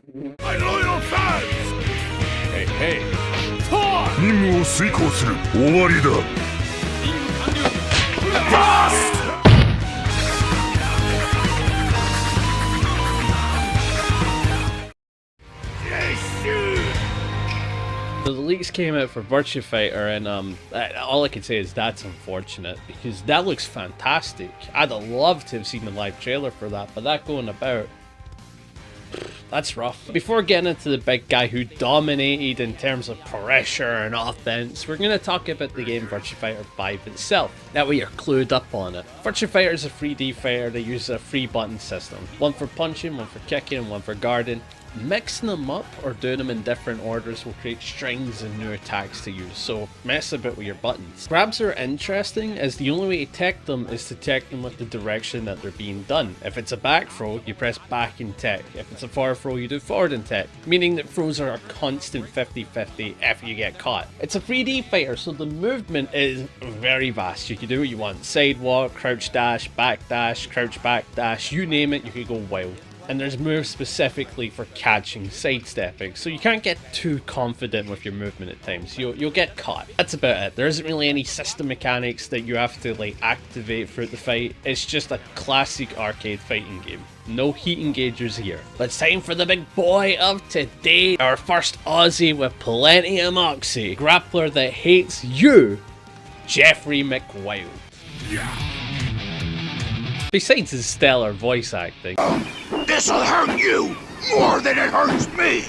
My loyal fans! Hey, hey! 任務を遂行する。終わりだ。So the leaks came out for Virtua Fighter, and all I can say is that's unfortunate, because that looks fantastic. I'd have loved to have seen the live trailer for that, but that going about, that's rough. Before getting into the big guy who dominated in terms of pressure and offense, we're going to talk about the game Virtua Fighter 5 itself. That way you're clued up on it. Virtua Fighter is a 3D fighter that uses a 3-button system. One for punching, one for kicking, and one for guarding. Mixing them up or doing them in different orders will create strings and new attacks to use, so mess a bit with your buttons. Grabs are interesting, as the only way to tech them is to tech them with the direction that they're being done. If it's a back throw, you press back and tech. If it's a forward throw, you do forward and tech, meaning that throws are a constant 50-50 if you get caught. It's a 3D fighter, so the movement is very vast. You can do what you want. Sidewalk, crouch dash, crouch back dash, you name it, you can go wild. And there's moves specifically for catching, sidestepping, so you can't get too confident with your movement at times. You'll get caught. That's about it. There isn't really any system mechanics that you have to like activate throughout the fight. It's just a classic arcade fighting game. No heat engagers here. But it's time for the big boy of today. Our first Aussie with plenty of moxie. Grappler that hates you, Jeffry McWild. Yeah. Besides his stellar voice acting, This'll hurt you more than it hurts me!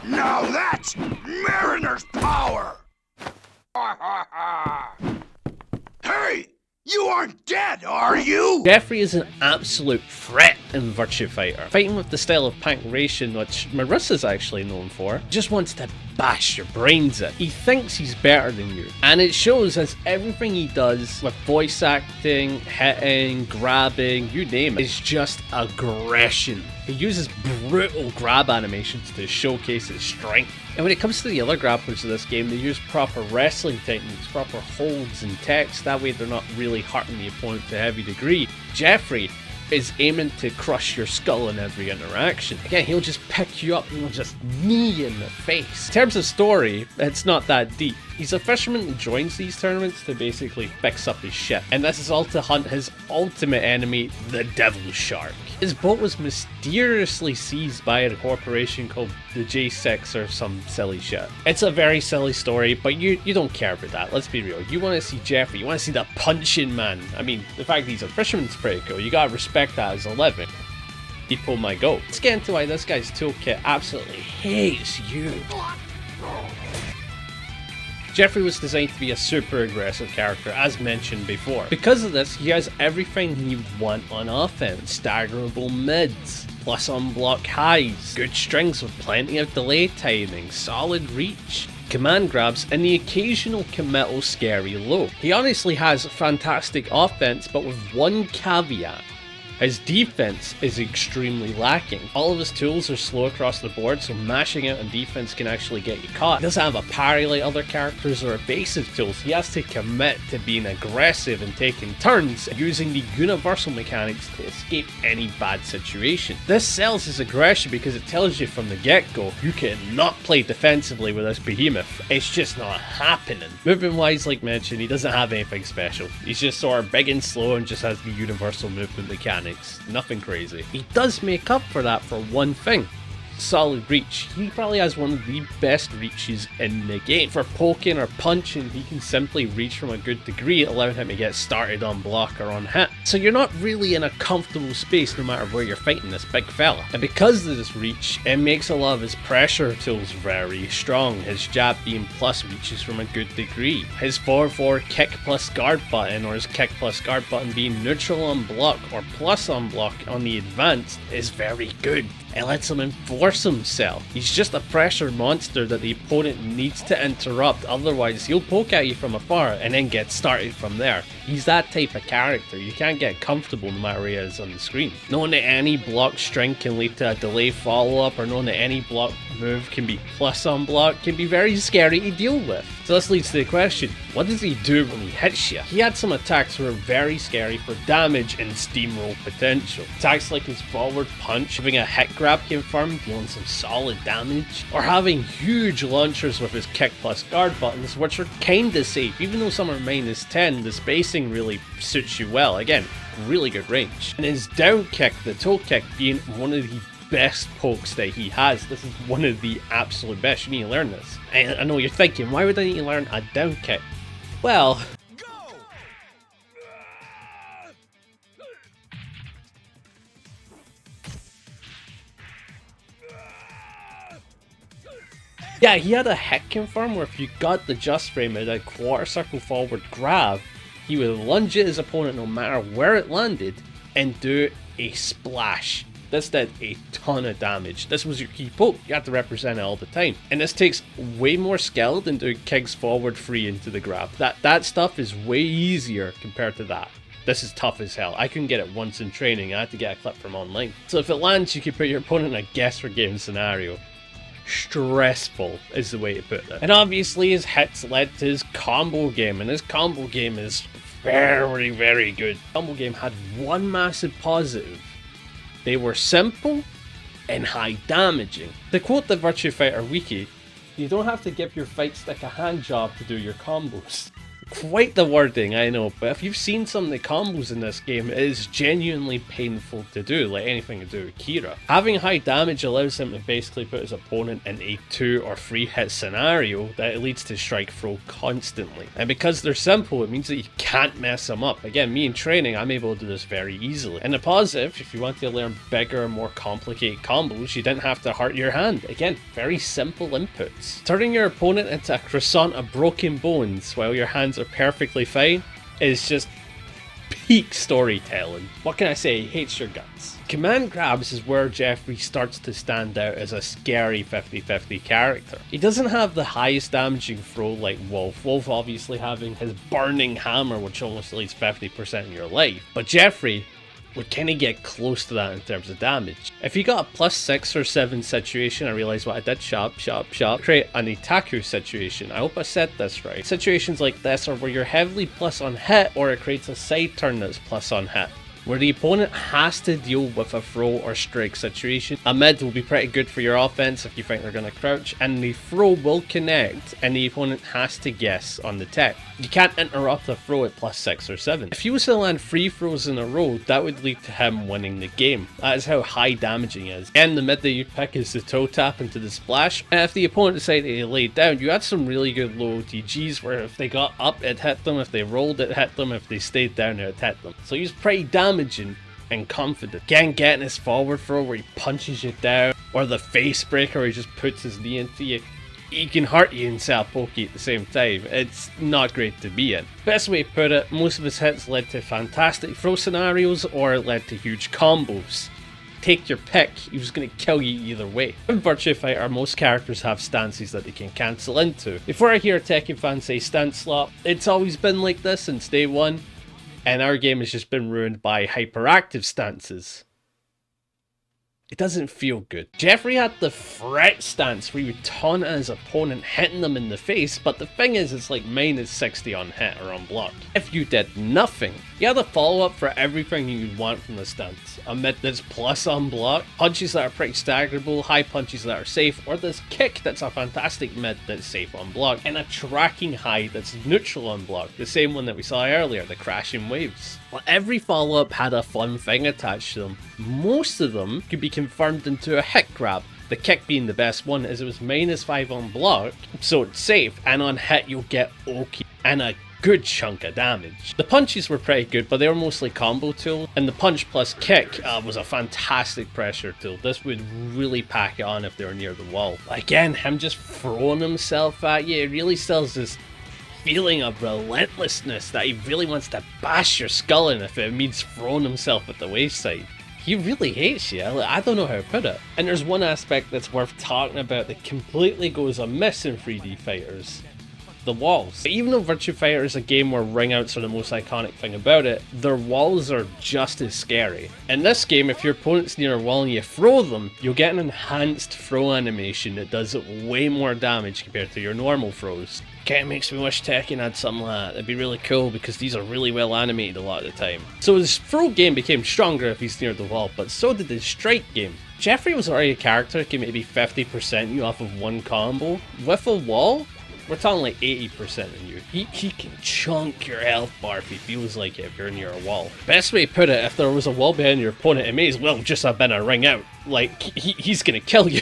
Now that's Mariner's power! Hey! You aren't dead, are you? Jeffry is an absolute threat in Virtua Fighter, fighting with the style of punctuation which Marissa's actually known for. He just wants to bash your brains in. He thinks he's better than you, and it shows as everything he does with voice acting, hitting, grabbing, you name it, is just aggression. He uses brutal grab animations to showcase his strength. And when it comes to the other grapplers of this game, they use proper wrestling techniques, proper holds and techs, that way they're not really hurting the opponent to a heavy degree. Jeffry is aiming to crush your skull in every interaction. Again, he'll just pick you up and he'll just knee you in the face. In terms of story, it's not that deep. He's a fisherman that joins these tournaments to basically fix up his ship, and this is all to hunt his ultimate enemy, the Devil Shark. His boat was mysteriously seized by a corporation called the J6 or some silly shit. It's a very silly story, but you don't care about that, let's be real. You want to see Jeffry, you want to see the punching man. I mean, the fact that he's a fisherman's pretty cool, you gotta respect that as a living. He'd pull my goat. Let's get into why this guy's toolkit absolutely hates you. Jeffry was designed to be a super aggressive character, as mentioned before. Because of this, he has everything you want on offense. Staggerable mids, plus on block highs, good strings with plenty of delay timing, solid reach, command grabs, and the occasional committal scary low. He honestly has fantastic offense, but with one caveat. His defense is extremely lacking. All of his tools are slow across the board, so mashing out on defense can actually get you caught. He doesn't have a parry like other characters or evasive tools. He has to commit to being aggressive and taking turns, using the universal mechanics to escape any bad situation. This sells his aggression because it tells you from the get-go, you cannot play defensively with this behemoth. It's just not happening. Movement wise, like mentioned, he doesn't have anything special. He's just sort of big and slow and just has the universal movement mechanics. Nothing crazy. He does make up for that for one thing. Solid reach. He probably has one of the best reaches in the game. For poking or punching, he can simply reach from a good degree, allowing him to get started on block or on hit. So you're not really in a comfortable space no matter where you're fighting this big fella. And because of this reach, it makes a lot of his pressure tools very strong. His jab being plus reaches from a good degree. His 4-4 kick plus guard button, or his kick plus guard button being neutral on block or plus on block on the advanced, is very good. It lets him enforce himself. He's just a pressure monster that the opponent needs to interrupt, otherwise he'll poke at you from afar and then get started from there. He's that type of character. You can't get comfortable no matter where he is on the screen. Knowing that any block string can lead to a delay follow-up, or knowing that any block move can be plus on block, can be very scary to deal with. So this leads to the question, what does he do when he hits you? He had some attacks that were very scary for damage and steamroll potential. Attacks like his forward punch, having a hit grab confirm, dealing some solid damage, or having huge launchers with his kick plus guard buttons, which are kinda safe. Even though some are -10, the spacing really suits you well. Again, really good range. And his down kick, the toe kick, being one of the best pokes that he has. This is one of the absolute best. You need to learn this. And I know you're thinking, why would I need to learn a down kick? Well, yeah, he had a hit confirm where if you got the just frame at a quarter circle forward grab, he would lunge at his opponent no matter where it landed and do a splash. This did a ton of damage. This was your key poke. You had to represent it all the time. And this takes way more skill than doing kicks forward free into the grab. That stuff is way easier compared to that. This is tough as hell. I couldn't get it once in training. I had to get a clip from online. So if it lands, you can put your opponent in a guess for game scenario. Stressful is the way to put it. And obviously his hits led to his combo game, and his combo game is very, very good. Combo game had one massive positive. They were simple and high damaging. To quote the Virtua Fighter wiki, you don't have to give your fight stick a hand job to do your combos. Quite the wording, I know, but if you've seen some of the combos in this game, it is genuinely painful to do, like anything to do with Kira. Having high damage allows him to basically put his opponent in a 2 or 3 hit scenario that leads to strike throw constantly. And because they're simple, it means that you can't mess them up. Again, me in training, I'm able to do this very easily. And the positive, if you want to learn bigger, more complicated combos, you didn't have to hurt your hand. Again, very simple inputs. Turning your opponent into a croissant of broken bones while your hands are perfectly fine is just peak storytelling. What can I say? He hates your guts. Command grabs is where Jeffry starts to stand out as a scary 50-50 character. He doesn't have the highest damaging throw like Wolf. Wolf obviously having his burning hammer, which almost deletes 50% of your life. But Jeffry would kind of get close to that in terms of damage. If you got a +6 or 7 situation, I realized what I did, shop, create an Itaku situation. I hope I said this right. Situations like this are where you're heavily plus on hit, or it creates a side turn that's plus on hit, where the opponent has to deal with a throw or strike situation. A mid will be pretty good for your offense if you think they're going to crouch, and the throw will connect and the opponent has to guess on the tech. You can't interrupt a throw at +6 or 7. If he was to land 3 throws in a row, that would lead to him winning the game. That is how high damaging he is. And the mid that you pick is the toe tap into the splash, and if the opponent decided to lay down, you had some really good low TGs where if they got up it hit them, if they rolled it hit them, if they stayed down it hit them. So he's pretty damaging and confident. Again, getting his forward throw where he punches you down, or the face breaker where he just puts his knee into you. He can hurt you and sell pokey at the same time. It's not great to be in. Best way to put it, most of his hits led to fantastic throw scenarios or it led to huge combos. Take your pick, he was going to kill you either way. In Virtua Fighter, most characters have stances that they can cancel into. Before I hear a Tekken fan say stance slot, it's always been like this since day one. And our game has just been ruined by hyperactive stances. It doesn't feel good. Jeffry had the threat stance where he would taunt at his opponent, hitting them in the face, but the thing is, it's like -60 on hit or on block. If you did nothing, you had a follow-up for everything you'd want from the stance. A mid that's plus on block, punches that are pretty staggerable, high punches that are safe, or this kick that's a fantastic mid that's safe on block, and a tracking high that's neutral on block, the same one that we saw earlier, the crashing waves. Well, every follow-up had a fun thing attached to them. Most of them could be confirmed into a hit grab, the kick being the best one as it was -5 on block, so it's safe, and on hit you'll get okay and a good chunk of damage. The punches were pretty good, but they were mostly combo tool, and the punch plus kick was a fantastic pressure tool. This would really pack it on if they were near the wall. Again, him just throwing himself at you, it really sells this feeling of relentlessness that he really wants to bash your skull in if it means throwing himself at the wayside. He really hates you. I don't know how to put it. And there's one aspect that's worth talking about that completely goes amiss in 3D fighters. The walls. But even though Virtua Fighter is a game where ring outs are the most iconic thing about it, their walls are just as scary. In this game, if your opponent's near a wall and you throw them, you'll get an enhanced throw animation that does way more damage compared to your normal throws. Kinda makes me wish Tekken had something like that. That'd be really cool because these are really well animated a lot of the time. So his throw game became stronger if he's near the wall, but so did his strike game. Jeffry was already a character that can maybe 50% you off of one combo. With a wall, we're talking like 80% on you. He can chunk your health bar if he feels like it if you're near a wall. Best way to put it, if there was a wall behind your opponent, it may as well just have been a ring out. Like, he's gonna kill you.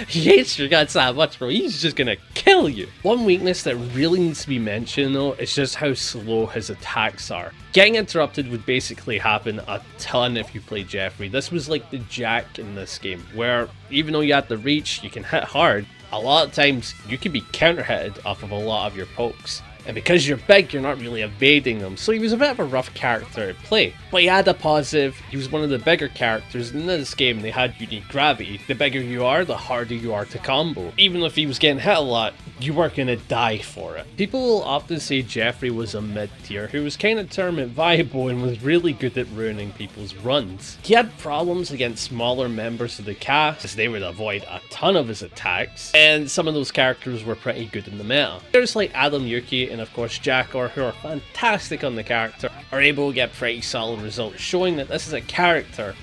He hates your guts that much, bro. He's just gonna kill you. One weakness that really needs to be mentioned, though, is just how slow his attacks are. Getting interrupted would basically happen a ton if you play Jeffry. This was like the Jack in this game, where even though you had the reach, you can hit hard. A lot of times, you can be counter-hitted off of a lot of your pokes. And because you're big, you're not really evading them, so he was a bit of a rough character to play. But he had a positive, he was one of the bigger characters in this game, they had unique gravity. The bigger you are, the harder you are to combo. Even if he was getting hit a lot, you weren't gonna die for it. People will often say Jeffry was a mid-tier who was kind of tournament viable and was really good at ruining people's runs. He had problems against smaller members of the cast, as they would avoid a ton of his attacks, and some of those characters were pretty good in the meta. There's like Adam Yuki and of course Jackor, who are fantastic on the character, are able to get pretty solid results, showing that this is a character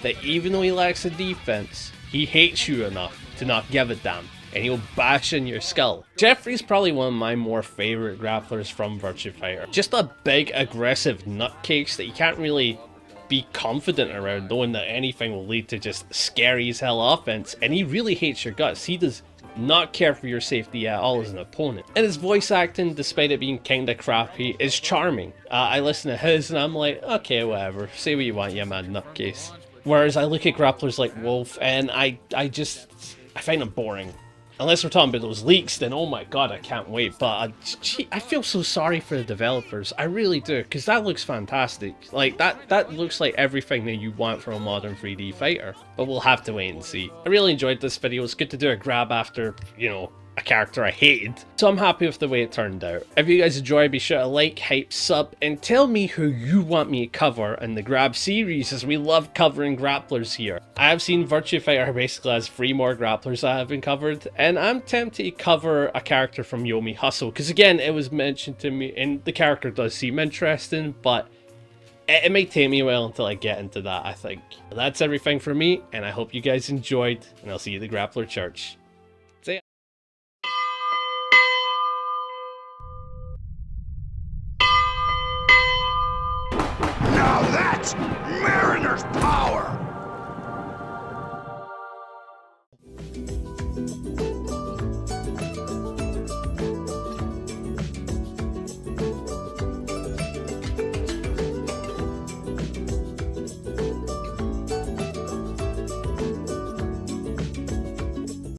that even though he lacks a defense, he hates you enough to not give a damn, and he'll bash in your skull. Jeffry's probably one of my more favorite grapplers from Virtua Fighter. Just a big aggressive nutcase that you can't really be confident around, knowing that anything will lead to just scary as hell offense, and he really hates your guts. He does not care for your safety at all as an opponent. And his voice acting, despite it being kinda crappy, is charming. I listen to his and I'm like, okay, whatever, say what you want, you mad nutcase. Whereas I look at grapplers like Wolf and I find them boring. Unless we're talking about those leaks, then oh my god, I can't wait. But I feel so sorry for the developers. I really do, because that looks fantastic. Like, that looks like everything that you want from a modern 3D fighter. But we'll have to wait and see. I really enjoyed this video. It's good to do a grab after, you know, a character I hated. So I'm happy with the way it turned out. If you guys enjoyed, be sure to like, hype, sub, and tell me who you want me to cover in the grab series, as we love covering grapplers here. I have seen Virtua Fighter basically has 3 more grapplers that have been covered, and I'm tempted to cover a character from Yomi Hustle, because again, it was mentioned to me, and the character does seem interesting, but it may take me a while until I get into that, I think. That's everything for me, and I hope you guys enjoyed, and I'll see you at the Grappler Church. See ya. Now that's Mariner's power!